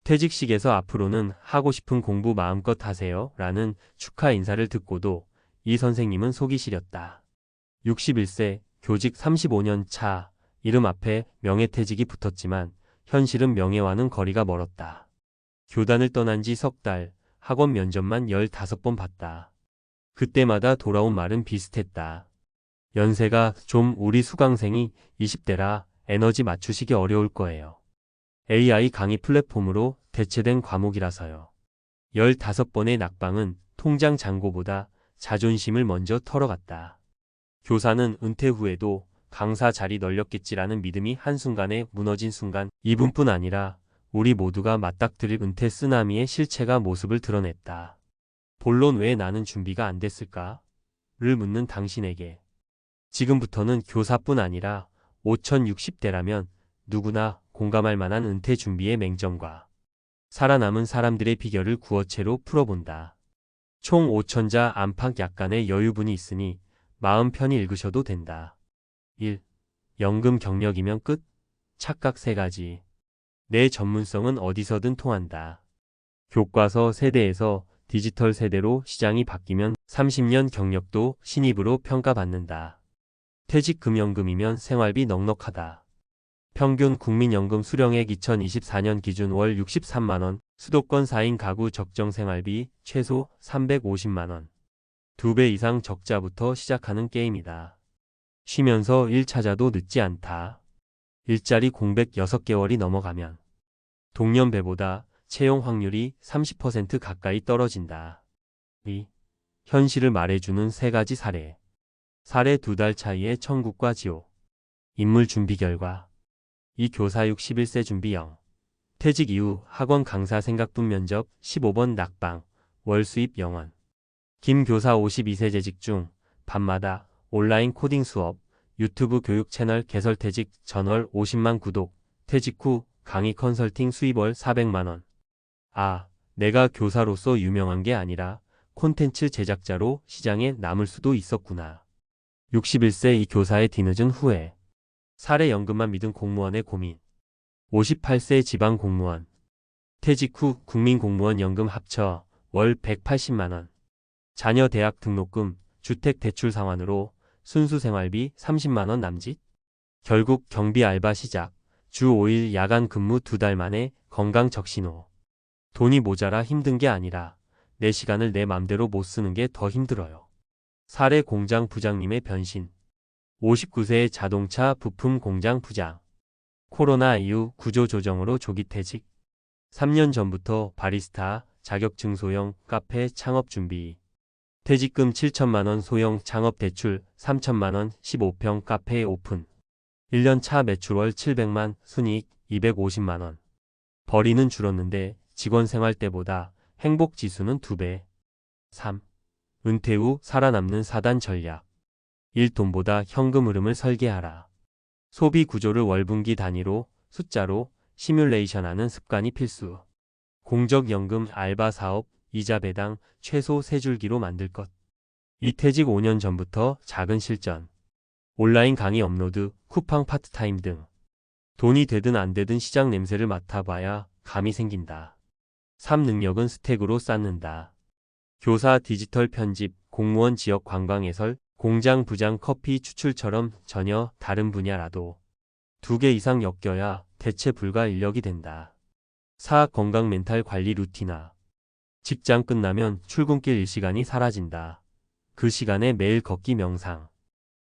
퇴직식에서 앞으로는 하고 싶은 공부 마음껏 하세요 라는 축하 인사를 듣고도 이 선생님은 속이 시렸다. 61세, 교직 35년 차, 이름 앞에 명예퇴직이 붙었지만 현실은 명예와는 거리가 멀었다. 교단을 떠난 지 석 달, 학원 면접만 15번 봤다. 그때마다 돌아온 말은 비슷했다. 연세가 좀 우리 수강생이 20대라 에너지 맞추시기 어려울 거예요. AI 강의 플랫폼으로 대체된 과목이라서요. 15번의 낙방은 통장 잔고보다 자존심을 먼저 털어갔다. 교사는 은퇴 후에도 강사 자리 널렸겠지라는 믿음이 한순간에 무너진 순간 이분뿐 아니라 우리 모두가 맞닥뜨릴 은퇴 쓰나미의 실체가 모습을 드러냈다. 본론 왜 나는 준비가 안 됐을까? 를 묻는 당신에게 지금부터는 교사뿐 아니라 5060대라면 누구나 공감할 만한 은퇴 준비의 맹점과 살아남은 사람들의 비결을 구어체로 풀어본다. 총 5,000자 안팎 약간의 여유분이 있으니 마음 편히 읽으셔도 된다. 1. 연금 경력이면 끝? 착각 3가지. 내 전문성은 어디서든 통한다. 교과서 세대에서 디지털 세대로 시장이 바뀌면 30년 경력도 신입으로 평가받는다. 퇴직금연금이면 생활비 넉넉하다. 평균 국민연금 수령액 2024년 기준 월 63만원, 수도권 4인 가구 적정 생활비 최소 350만원. 2배 이상 적자부터 시작하는 게임이다. 쉬면서 일 찾아도 늦지 않다. 일자리 공백 6개월이 넘어가면 동년배보다 채용 확률이 30% 가까이 떨어진다. 2. 현실을 말해주는 3가지 사례. 사례 2달 차이의 천국과 지옥. 인물 준비 결과. 이 교사 61세 준비 0. 퇴직 이후 학원 강사 생각분 면접 15번 낙방. 월 수입 0원. 김 교사 52세 재직 중 밤마다 온라인 코딩 수업, 유튜브 교육 채널 개설 퇴직 전월 50만 구독, 퇴직 후 강의 컨설팅 수입 월 400만원. 아, 내가 교사로서 유명한 게 아니라 콘텐츠 제작자로 시장에 남을 수도 있었구나. 61세 이 교사의 뒤늦은 후회. 사례 연금만 믿은 공무원의 고민. 58세 지방 공무원. 퇴직 후 국민공무원 연금 합쳐 월 180만원. 자녀 대학 등록금, 주택 대출 상환으로 순수 생활비 30만원 남짓. 결국 경비 알바 시작. 주 5일 야간 근무 2달 만에 건강 적신호. 돈이 모자라 힘든 게 아니라 내 시간을 내 맘대로 못 쓰는 게 더 힘들어요. 사례 공장 부장님의 변신. 59세의 자동차 부품 공장 부장. 코로나 이후 구조조정으로 조기 퇴직. 3년 전부터 바리스타 자격증 소형 카페 창업 준비. 퇴직금 7천만원 소형 창업 대출 3천만원 15평 카페 오픈. 1년 차 매출월 700만, 순이익 250만원. 벌이는 줄었는데 직원 생활 때보다 행복 지수는 2배. 3. 은퇴 후 살아남는 4단 전략. 1. 돈보다 현금 흐름을 설계하라. 소비 구조를 월분기 단위로 숫자로 시뮬레이션하는 습관이 필수. 공적연금 알바 사업, 이자 배당 최소 3줄기로 만들 것. 이 퇴직 5년 전부터 작은 실전. 온라인 강의 업로드, 쿠팡 파트타임 등. 돈이 되든 안 되든 시장 냄새를 맡아봐야 감이 생긴다. 3. 능력은 스택으로 쌓는다. 교사 디지털 편집, 공무원 지역 관광 해설, 공장 부장 커피 추출처럼 전혀 다른 분야라도 2개 이상 엮여야 대체 불가 인력이 된다. 4. 건강 멘탈 관리 루틴화. 직장 끝나면 출근길 일시간이 사라진다. 그 시간에 매일 걷기 명상.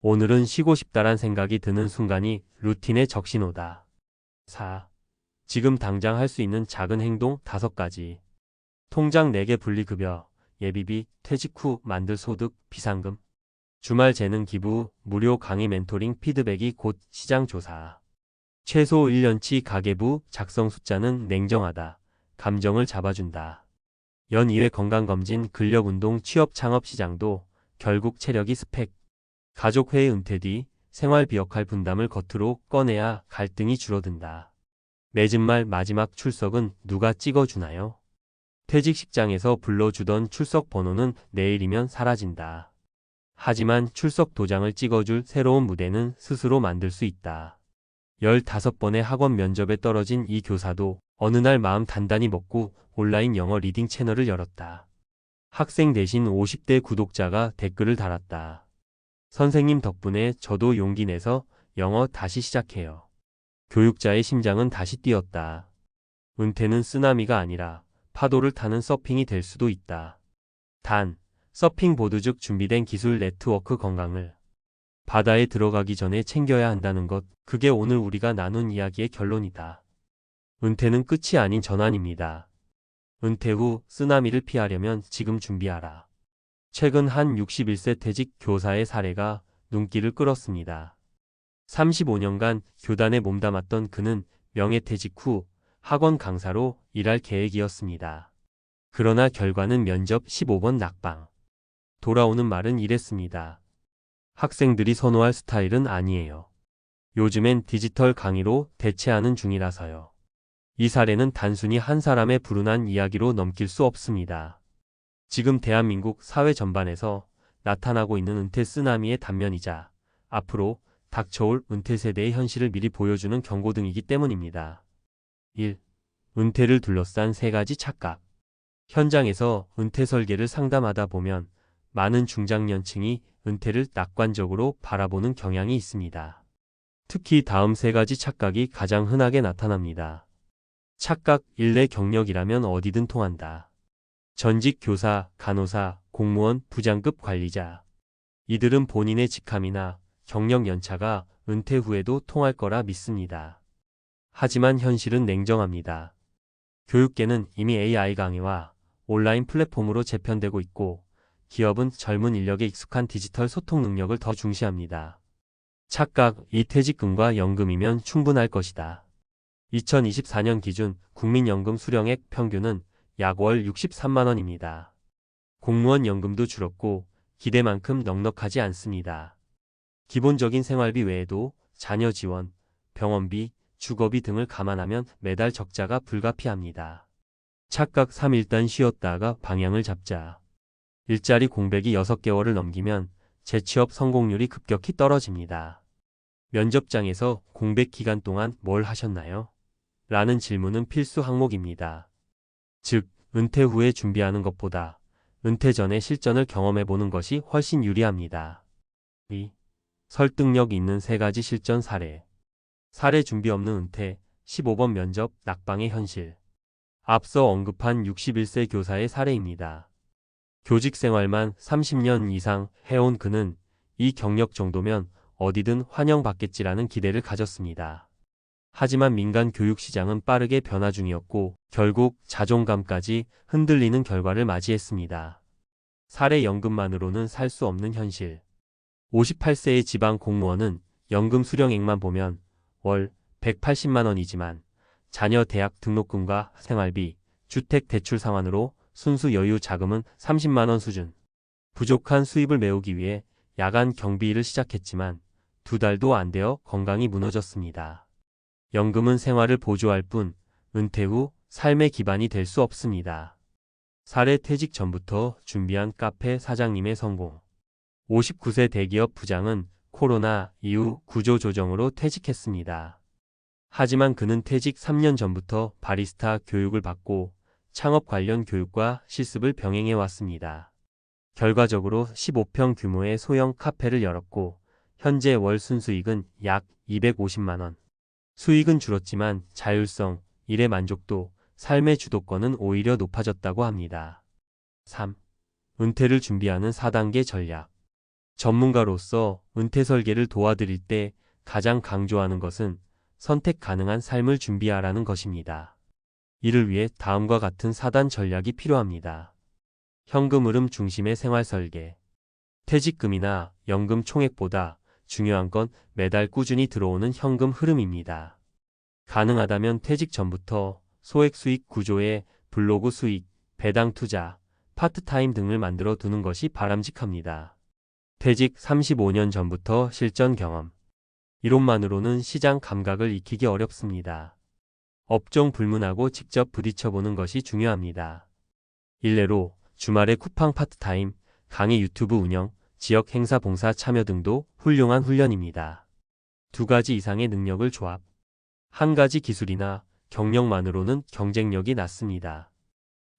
오늘은 쉬고 싶다란 생각이 드는 순간이 루틴의 적신호다. 4. 지금 당장 할 수 있는 작은 행동 5가지. 통장 4개 분리급여, 예비비, 퇴직 후 만들 소득, 비상금. 주말 재능 기부, 무료 강의 멘토링 피드백이 곧 시장 조사. 최소 1년치 가계부 작성 숫자는 냉정하다. 감정을 잡아준다. 연 2회 건강검진, 근력운동, 취업 창업 시장도 결국 체력이 스펙. 가족회의 은퇴 뒤 생활비 역할 분담을 겉으로 꺼내야 갈등이 줄어든다. 맺은 말 마지막 출석은 누가 찍어주나요? 퇴직식장에서 불러주던 출석 번호는 내일이면 사라진다. 하지만 출석 도장을 찍어줄 새로운 무대는 스스로 만들 수 있다. 15번의 학원 면접에 떨어진 이 교사도 어느 날 마음 단단히 먹고 온라인 영어 리딩 채널을 열었다. 학생 대신 50대 구독자가 댓글을 달았다. 선생님 덕분에 저도 용기 내서 영어 다시 시작해요. 교육자의 심장은 다시 뛰었다. 은퇴는 쓰나미가 아니라 파도를 타는 서핑이 될 수도 있다. 단, 서핑 보드 즉 준비된 기술 네트워크 건강을 바다에 들어가기 전에 챙겨야 한다는 것, 그게 오늘 우리가 나눈 이야기의 결론이다. 은퇴는 끝이 아닌 전환입니다. 은퇴 후 쓰나미를 피하려면 지금 준비하라. 최근 한 61세 퇴직 교사의 사례가 눈길을 끌었습니다. 35년간 교단에 몸담았던 그는 명예퇴직 후 학원 강사로 일할 계획이었습니다. 그러나 결과는 면접 15번 낙방. 돌아오는 말은 이랬습니다. 학생들이 선호할 스타일은 아니에요. 요즘엔 디지털 강의로 대체하는 중이라서요. 이 사례는 단순히 한 사람의 불운한 이야기로 넘길 수 없습니다. 지금 대한민국 사회 전반에서 나타나고 있는 은퇴 쓰나미의 단면이자 앞으로 닥쳐올 은퇴 세대의 현실을 미리 보여주는 경고등이기 때문입니다. 1. 은퇴를 둘러싼 3가지 착각. 현장에서 은퇴 설계를 상담하다 보면 많은 중장년층이 은퇴를 낙관적으로 바라보는 경향이 있습니다. 특히 다음 3가지 착각이 가장 흔하게 나타납니다. 착각 1. 내 경력이라면 어디든 통한다. 전직 교사, 간호사, 공무원, 부장급 관리자. 이들은 본인의 직함이나 경력 연차가 은퇴 후에도 통할 거라 믿습니다. 하지만 현실은 냉정합니다. 교육계는 이미 AI 강의와 온라인 플랫폼으로 재편되고 있고 기업은 젊은 인력에 익숙한 디지털 소통 능력을 더 중시합니다. 착각, 이 퇴직금과 연금이면 충분할 것이다. 2024년 기준 국민연금 수령액 평균은 약 월 63만 원입니다. 공무원 연금도 줄었고 기대만큼 넉넉하지 않습니다. 기본적인 생활비 외에도 자녀 지원, 병원비, 주거비 등을 감안하면 매달 적자가 불가피합니다. 착각 3. 일단 쉬었다가 방향을 잡자. 일자리 공백이 6개월을 넘기면 재취업 성공률이 급격히 떨어집니다. 면접장에서 공백 기간 동안 뭘 하셨나요? 라는 질문은 필수 항목입니다. 즉, 은퇴 후에 준비하는 것보다 은퇴 전에 실전을 경험해보는 것이 훨씬 유리합니다. 2. 설득력 있는 3가지 실전 사례. 사례 준비 없는 은퇴, 15번 면접, 낙방의 현실. 앞서 언급한 61세 교사의 사례입니다. 교직 생활만 30년 이상 해온 그는 이 경력 정도면 어디든 환영받겠지라는 기대를 가졌습니다. 하지만 민간 교육 시장은 빠르게 변화 중이었고 결국 자존감까지 흔들리는 결과를 맞이했습니다. 사례 연금만으로는 살 수 없는 현실. 58세의 지방 공무원은 연금 수령액만 보면 월 180만 원이지만 자녀 대학 등록금과 생활비, 주택 대출 상환으로 순수 여유 자금은 30만 원 수준. 부족한 수입을 메우기 위해 야간 경비 일을 시작했지만 2달도 안 되어 건강이 무너졌습니다. 연금은 생활을 보조할 뿐 은퇴 후 삶의 기반이 될 수 없습니다. 사례 퇴직 전부터 준비한 카페 사장님의 성공. 59세 대기업 부장은 코로나 이후 구조조정으로 퇴직했습니다. 하지만 그는 퇴직 3년 전부터 바리스타 교육을 받고 창업 관련 교육과 실습을 병행해 왔습니다. 결과적으로 15평 규모의 소형 카페를 열었고 현재 월 순수익은 약 250만 원. 수익은 줄었지만 자율성, 일의 만족도, 삶의 주도권은 오히려 높아졌다고 합니다. 3. 은퇴를 준비하는 4단계 전략. 전문가로서 은퇴 설계를 도와드릴 때 가장 강조하는 것은 선택 가능한 삶을 준비하라는 것입니다. 이를 위해 다음과 같은 4단 전략이 필요합니다. 현금 흐름 중심의 생활 설계. 퇴직금이나 연금 총액보다 중요한 건 매달 꾸준히 들어오는 현금 흐름입니다. 가능하다면 퇴직 전부터 소액 수익 구조의 블로그 수익, 배당 투자, 파트타임 등을 만들어 두는 것이 바람직합니다. 퇴직 35년 전부터 실전 경험. 이론만으로는 시장 감각을 익히기 어렵습니다. 업종 불문하고 직접 부딪혀보는 것이 중요합니다. 일례로 주말에 쿠팡 파트타임, 강의 유튜브 운영, 지역 행사 봉사 참여 등도 훌륭한 훈련입니다. 2가지 이상의 능력을 조합. 한 가지 기술이나 경력만으로는 경쟁력이 낮습니다.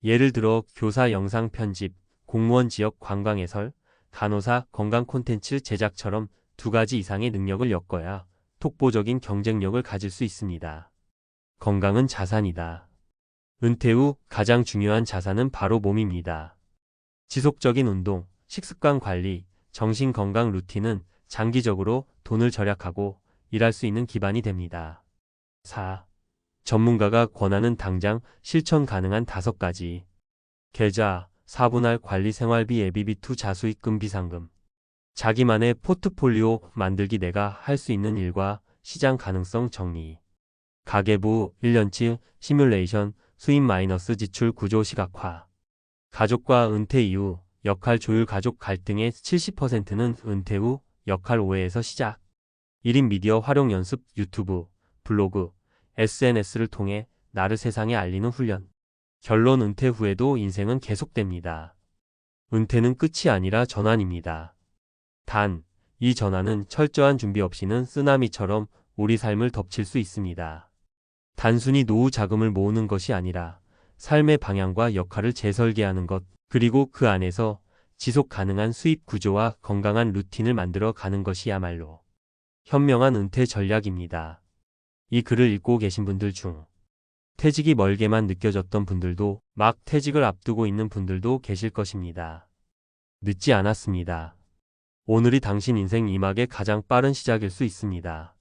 예를 들어 교사 영상 편집, 공무원 지역 관광 해설, 간호사 건강 콘텐츠 제작처럼 2가지 이상의 능력을 엮어야 독보적인 경쟁력을 가질 수 있습니다. 건강은 자산이다. 은퇴 후 가장 중요한 자산은 바로 몸입니다. 지속적인 운동, 식습관 관리, 정신건강 루틴은 장기적으로 돈을 절약하고 일할 수 있는 기반이 됩니다. 4. 전문가가 권하는 당장 실천 가능한 5가지. 계좌, 4분할 관리 생활비 예비비 투자 수익금 비상금. 자기만의 포트폴리오 만들기 내가 할 수 있는 일과 시장 가능성 정리. 가계부 1년치 시뮬레이션 수입 마이너스 지출 구조 시각화. 가족과 은퇴 이후 역할 조율 가족 갈등의 70%는 은퇴 후 역할 오해에서 시작. 1인 미디어 활용 연습 유튜브, 블로그, SNS를 통해 나를 세상에 알리는 훈련. 결론 은퇴 후에도 인생은 계속됩니다. 은퇴는 끝이 아니라 전환입니다. 단, 이 전환은 철저한 준비 없이는 쓰나미처럼 우리 삶을 덮칠 수 있습니다. 단순히 노후 자금을 모으는 것이 아니라 삶의 방향과 역할을 재설계하는 것, 그리고 그 안에서 지속 가능한 수입 구조와 건강한 루틴을 만들어 가는 것이야말로 현명한 은퇴 전략입니다. 이 글을 읽고 계신 분들 중 퇴직이 멀게만 느껴졌던 분들도 막 퇴직을 앞두고 있는 분들도 계실 것입니다. 늦지 않았습니다. 오늘이 당신 인생 2막의 가장 빠른 시작일 수 있습니다.